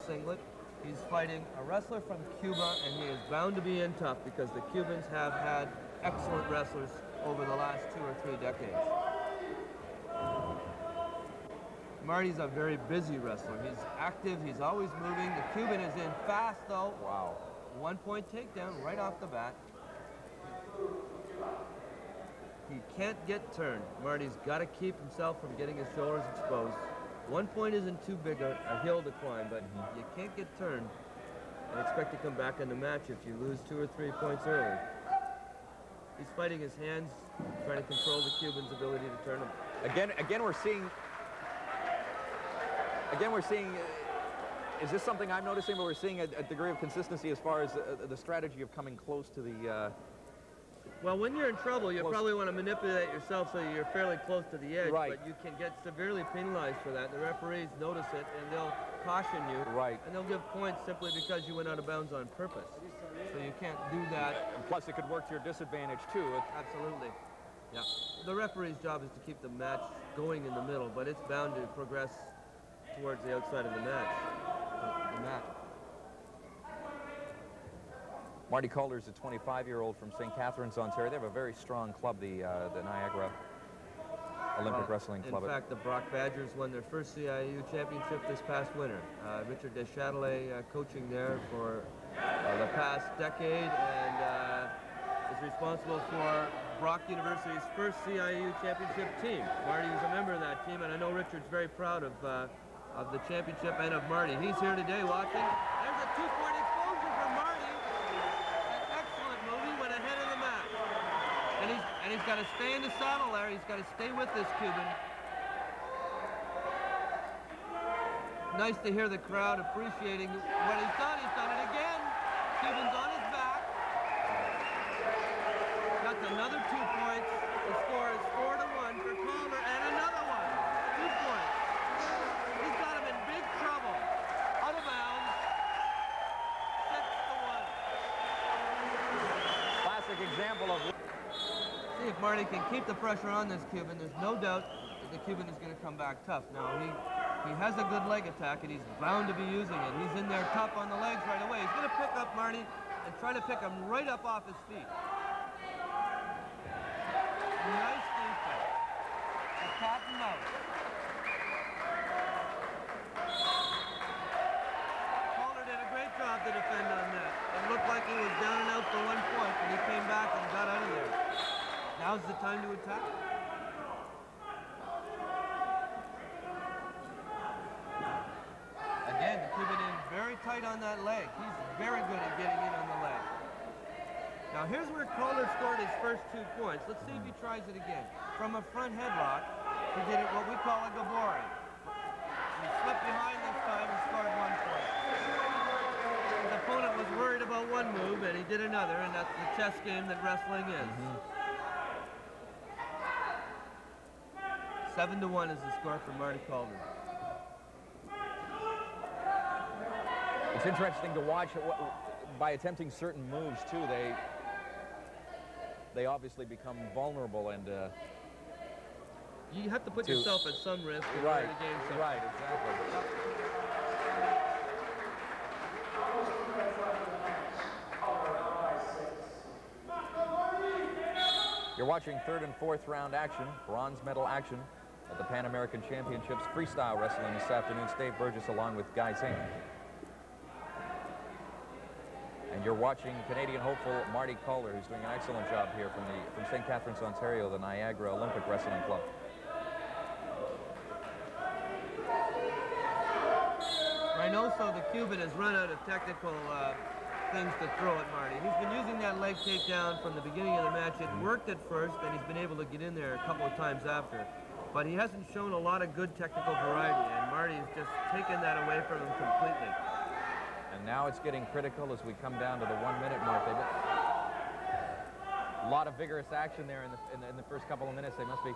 singlet. He's fighting a wrestler from Cuba, and he is bound to be in tough because the Cubans have had excellent wrestlers over the last 2 or 3 decades. Marty's a very busy wrestler. He's active, he's always moving. The Cuban is in fast, though. Wow. 1-point takedown right off the bat. He can't get turned. Marty's got to keep himself from getting his shoulders exposed. 1 point isn't too big a hill to climb, but you can't get turned and expect to come back in the match if you lose 2 or 3 points early. He's fighting his hands, trying to control the Cuban's ability to turn him. Again, we're seeing. Is this something I'm noticing? But we're seeing a degree of consistency as far as the strategy of coming close to the. Well, when you're in trouble, you probably want to manipulate yourself so you're fairly close to the edge, right. But you can get severely penalized for that. The referees notice it, and they'll caution you. Right. And they'll give points simply because you went out of bounds on purpose. So you can't do that. And plus, it could work to your disadvantage, too. Absolutely. Yeah. The referee's job is to keep the match going in the middle, but it's bound to progress towards the outside of the match. Marty Calder is a 25-year-old from St. Catharines, Ontario. They have a very strong club, the Niagara Olympic Wrestling Club. In fact, the Brock Badgers won their first CIU championship this past winter. Richard Deschâtelet coaching there for the past decade and is responsible for Brock University's first CIU championship team. Marty is a member of that team, and I know Richard's very proud of the championship and of Marty. He's here today watching. There's a 2-point exposure from Marty. An excellent move. He went ahead of the match. And he's got to stay in the saddle there. He's got to stay with this Cuban. Nice to hear the crowd appreciating what he's done. He's done it again. Cuban's on his back. That's another 2 points. The score is 4-1 for Calder, and another one. 2 points. He's got him in big trouble. Out of bounds. 6-1. Classic example of. See if Marty can keep the pressure on this Cuban. There's no doubt that the Cuban is going to come back tough. Now, he has a good leg attack, and he's bound to be using it. He's in there tough on the legs right away. He's going to pick up Marty and try to pick him right up off his feet. Nice defense. A cat and mouse. Calder did a great job to defend on that. It looked like he was down and out for 1 point, but he came back and got out of there. Now's the time to attack. Again, the Cuban in very tight on that leg. He's very good at getting in on the leg. Now here's where Calder scored his first 2 points. Let's see if he tries it again. From a front headlock, he did it what we call a gabori. He slipped behind this time and scored 1 point. His opponent was worried about one move, and he did another, and that's the chess game that wrestling is. 7-1 is the score for Marty Calder. It's interesting to watch by attempting certain moves too. They obviously become vulnerable, and you have to put yourself at some risk in right, order to gain something. Right, exactly. You're watching 3rd and 4th round action, bronze medal action at the Pan American Championships Freestyle Wrestling this afternoon. Dave Burgess along with Guy Zink. And you're watching Canadian hopeful Marty Calder, who's doing an excellent job here from St. Catharines, Ontario, the Niagara Olympic Wrestling Club. Reinoso, the Cuban, has run out of technical things to throw at Marty. He's been using that leg takedown from the beginning of the match. It worked at first, and he's been able to get in there a couple of times after. But he hasn't shown a lot of good technical variety, and Marty's just taken that away from him completely. And now it's getting critical as we come down to the 1 minute mark. A lot of vigorous action there in the first couple of minutes. They must be.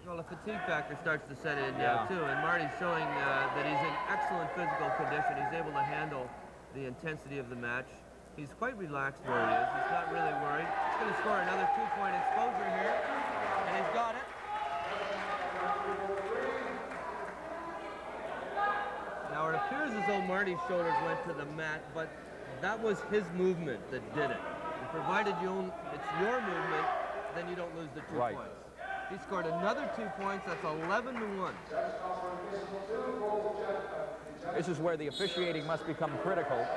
Well, the fatigue factor starts to set in now too, and Marty's showing that he's in excellent physical condition. He's able to handle the intensity of the match. He's quite relaxed where he is. He's not really worried. He's going to score another 2-point exposure here, and he's got it. Now it appears as though Marty's shoulders went to the mat, but that was his movement that did it. And provided it's your movement, then you don't lose the 2 Right. points. He scored another 2 points. That's 11-1. This is where the officiating must become critical.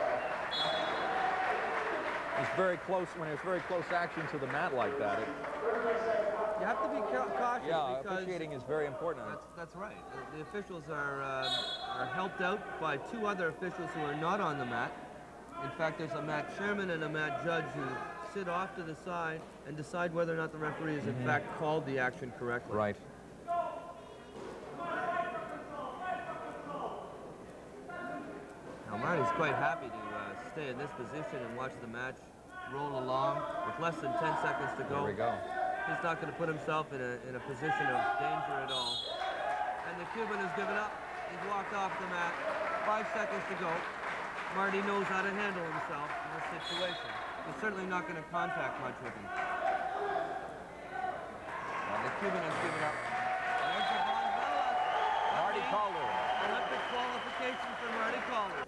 It's very close, when there's very close action to the mat like that. You have to be cautious. Yeah, because officiating is very important. That's right. The officials are helped out by 2 other officials who are not on the mat. In fact, there's a mat chairman and a mat judge who sit off to the side and decide whether or not the referee has in fact called the action correctly. Right. Now Marty's quite happy to stay in this position and watch the match roll along with less than 10 seconds to go. There we go. He's not going to put himself in a position of danger at all. And the Cuban has given up. He's walked off the mat. 5 seconds to go. Marty knows how to handle himself in this situation. He's certainly not going to contact much with him. And the Cuban has given up. There's the bronze medalist. Marty Calder. Olympic qualification for Marty Calder.